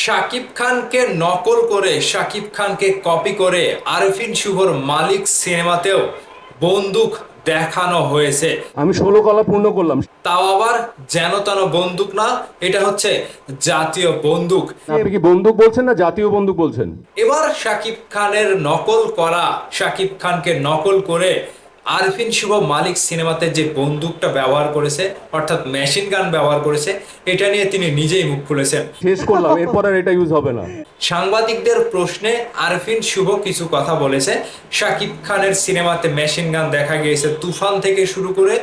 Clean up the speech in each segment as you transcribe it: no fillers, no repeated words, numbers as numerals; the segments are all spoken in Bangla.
শাকিব খানকে নকল করে শাকিব খানকে কপি করে আরফিন শুভর মালিক সিনেমাতেও বন্দুক দেখানো হয়েছে। আমি 16 কলা পূর্ণ করলাম। তাও আবার যেন তেন বন্দুক না, এটা হচ্ছে জাতীয় বন্দুক। আপনি কি বন্দুক বলছেন না জাতীয় বন্দুক বলছেন? এবার শাকিব খানের নকল করা, শাকিব খানকে নকল করে আরফিন শুভ মালিক সিনেমাতে যে বন্দুকটা ব্যবহার করেছে, অর্থাৎ মেশিন গান ব্যবহার করেছে, এটা নিয়ে তিনি নিজেই মুখ খুলেছেন। শেষ করলাম, এরপর আর এটা ইউজ হবে না। সাংবাদিকদের প্রশ্নে আরফিন শুভ কিছু কথা বলেছে। শাকিব খানের সিনেমাতে মেশিন গান দেখা গিয়েছে, তুফান থেকে শুরু করে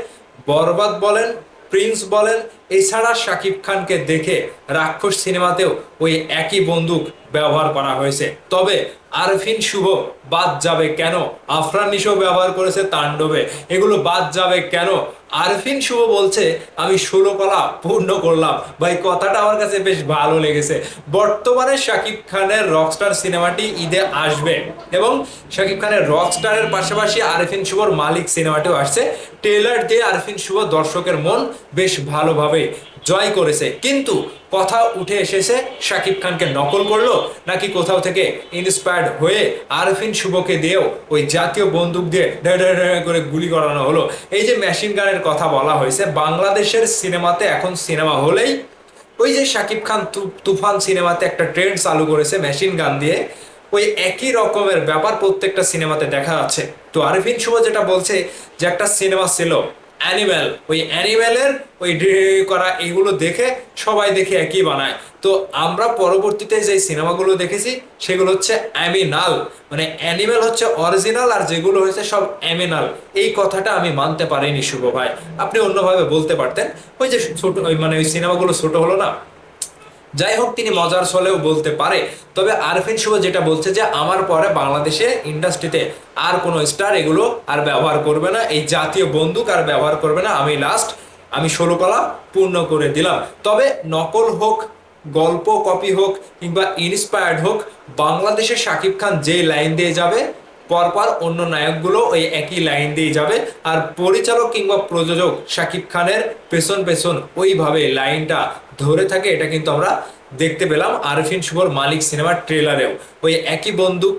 বরবাদ বলেন, প্রিন্স বলেন, এছাড়া শাকিব খানকে দেখে রাক্ষস সিনেমাতেও ওই একই বন্দুক ব্যবহার করা হয়েছে। তবে আরফিন শুভ বাদ যাবে কেন? আফরান নিশো ব্যবহার করেছে তাণ্ডবে, এগুলো বাদ যাবে কেন? আরফিন শুভ বলছে আমি 16 কলা পূর্ণ করলাম। ভাই, কথাটা আমার কাছে বেশ ভালো লেগেছে। বর্তমানে শাকিব খানের রকস্টার সিনেমাটি ঈদে আসবে এবং শাকিব খানের রকস্টারের পাশাপাশি আরফিন শুভর মালিক সিনেমাটিও আসছে। ট্রেলার দিয়ে আরফিন শুভ দর্শকের মন বেশ ভালোভাবে জয় করেছে, কিন্তু কথা উঠে এসেছে শাকিব খানকে নকল করলো নাকি কোথাও থেকে ইন্সপায়ার্ড হয়ে আরফিন শুভকে দিয়েও ওই জাতীয় বন্দুক দিয়ে করে গুলি করানো হলো। এই যে মেশিন গানের কথা বলা হয়েছে, বাংলাদেশের সিনেমাতে এখন সিনেমা হলেই ওই যে শাকিব খান তুফান সিনেমাতে একটা ট্রেন্ড চালু করেছে মেশিন গান দিয়ে, ওই একই রকমের ব্যাপার প্রত্যেকটা সিনেমাতে দেখা যাচ্ছে। তো আরফিন শুভ যেটা বলছে যে একটা সিনেমা ছিল অ্যানিম্যাল, ওই অ্যানিম্যালের ওই করা এগুলো দেখে সবাই দেখে একই বানায়। তো আমরা পরবর্তীতে যে সিনেমাগুলো দেখেছি সেগুলো হচ্ছে অ্যামিনাল, মানে অ্যানিম্যাল হচ্ছে অরিজিনাল আর যেগুলো হয়েছে সব অ্যামিনাল। এই কথাটা আমি মানতে পারিনি শুভ ভাই, আপনি অন্যভাবে বলতে পারতেন। ওই যে ছোট ওই মানে ওই সিনেমাগুলো ছোট হলো না। যাই হোক, তিনি মজার ছলেও বলতে পারে। তবে আরফিন শুভ যেটা বলছে যে আমার পরে বাংলাদেশে ইন্ডাস্ট্রিতে আর কোনো স্টার এগুলো আর ব্যবহার করবে না, এই জাতীয় বন্দুক আর ব্যবহার করবে না, আমি লাস্ট, আমি 16 কলা পূর্ণ করে দিলাম। তবে নকল হোক, গল্প কপি হোক কিংবা ইন্সপায়ার্ড হোক, বাংলাদেশে শাকিব খান যে লাইন দিয়ে যাবে পরপর অন্য নায়কগুলো ওই একই লাইন দিয়ে যাবে, আর পরিচালক কিংবা প্রযোজক শাকিব খানের পেছন পেছন ওইভাবে লাইনটা ধরে থাকে। এটা কিন্তু আমরা দেখতে পেলাম আরফিন শুভর মালিক সিনেমার ট্রেলারেও, ওই একই বন্দুক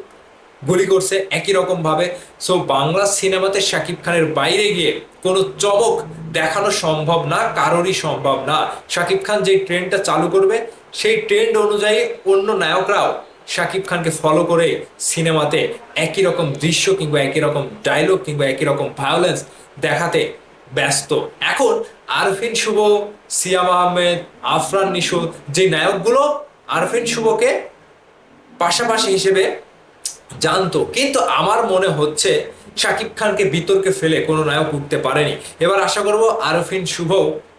গুলি করছে একই রকম ভাবে। সো বাংলা সিনেমাতে শাকিব খানের বাইরে গিয়ে কোনো চমক দেখানো সম্ভব না, কারোরই সম্ভব না। শাকিব খান যে ট্রেন্ডটা চালু করবে সেই ট্রেন্ড অনুযায়ী অন্য নায়করাও শাকিব খানকে ফলো করে সিনেমাতে একই রকম দৃশ্য কিংবা একই রকম ডায়লগ কিংবা একই রকম ভায়োলেন্স দেখাতে ব্যস্ত। এখন আরফিন শুভ, সিয়াম আহমেদ, আফরান নিশো যে নায়কগুলো আরফিন শুভকে পাশাপাশি হিসেবে জানতো, কিন্তু আমার মনে হচ্ছে শাকিব খানকে বিতর্কে ফেলে কোনো নায়ক উঠতে পারেনি। এবার আশা করব আরফিন শুভ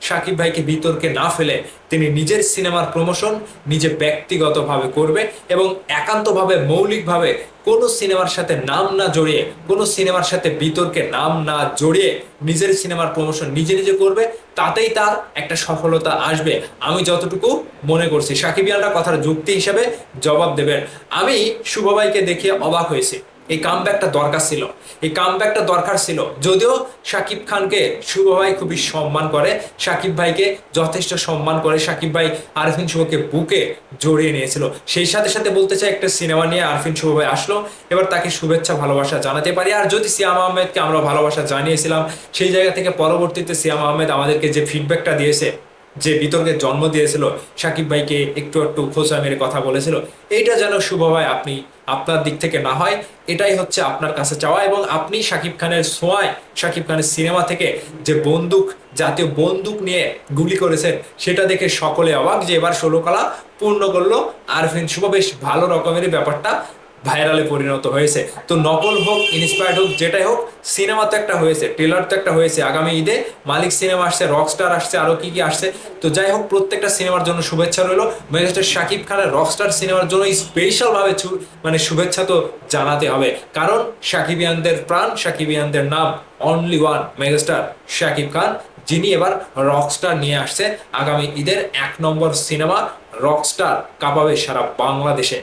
শাকিব ভাইকে বিতর্কে না ফেলে তিনি নিজের সিনেমার প্রমোশন নিজে ব্যক্তিগতভাবে করবে এবং একান্তভাবে মৌলিকভাবে কোনো সিনেমার সাথে নাম না জড়িয়ে, কোনো সিনেমার সাথে বিতর্কে নাম না জড়িয়ে নিজের সিনেমার প্রমোশন নিজে নিজে করবে। তাতেই তার একটা সফলতা আসবে আমি যতটুকু মনে করছি। সাকিবিয়ানরা কথার যুক্তি হিসেবে জবাব দেবেন। আমি শুভ ভাইকে দেখে অবাক হয়েছি। এই কামব্যাকটা দরকার ছিল, এই কামব্যাকটা দরকার ছিল। যদিও শাকিব খানকে শুভ ভাই খুবই সম্মান করে, শাকিব ভাইকে যথেষ্ট সম্মান করে, শাকিব ভাই আরফিন শুভকে বুকে জড়িয়ে নিয়েছিল। সেই সাথে সাথে বলতে চাই একটা সিনেমা নিয়ে আরফিন শুভ ভাই আসলো, এবার তাকে শুভেচ্ছা ভালোবাসা জানাতে পারি। আর যদি সিয়াম আহমেদকে আমরা ভালোবাসা জানিয়েছিলাম, সেই জায়গা থেকে পরবর্তীতে সিয়াম আহমেদ আমাদেরকে যে ফিডব্যাকটা দিয়েছে, যে বিতর্কের জন্ম দিয়েছিল, শাকিব ভাইকে একটু একটু খোঁচা মেরে কথা বলেছিল, এইটা যেন শুভ ভাই আপনি আপনার দিক থেকে না হয়, এটাই হচ্ছে আপনার কাছে চাওয়া। এবং আপনি শাকিব খানের ছোঁয়ায় শাকিব খানের সিনেমা থেকে যে বন্দুক, জাতীয় বন্দুক নিয়ে গুলি করেছেন, সেটা দেখে সকলে অবাক যে এবার 16 কলা পূর্ণ করলো আরফিন শুভ। বেশ ভালো রকমেরই ব্যাপারটা ভাইরালে পরিণত হয়েছে। তো নকল হোক, ইন্সপায়ার্ড হোক, যেটাই হোক, সিনেমা তো একটা হয়েছে, ট্রেলার তো একটা হয়েছে, আগামী ঈদে মালিক সিনেমা আসছে, রকস্টার আসছে, আরো কি কি আসছে। তো যাই হোক, প্রত্যেকটা সিনেমার জন্য শুভেচ্ছা রইলো। মেগাস্টার শাকিব খানের রকস্টার সিনেমার জন্য স্পেশাল ভাবে মানে শুভেচ্ছা তো জানাতে হবে, কারণ সাকিবিয়ানদের প্রাণ, সাকিবিয়ানদের নাম only one, megastar Shakib Khan, যিনি এবার রকস্টার নিয়ে আসছে। আগামী ঈদের 1 নম্বর সিনেমা রকস্টার কাঁপাবে সারা বাংলাদেশে।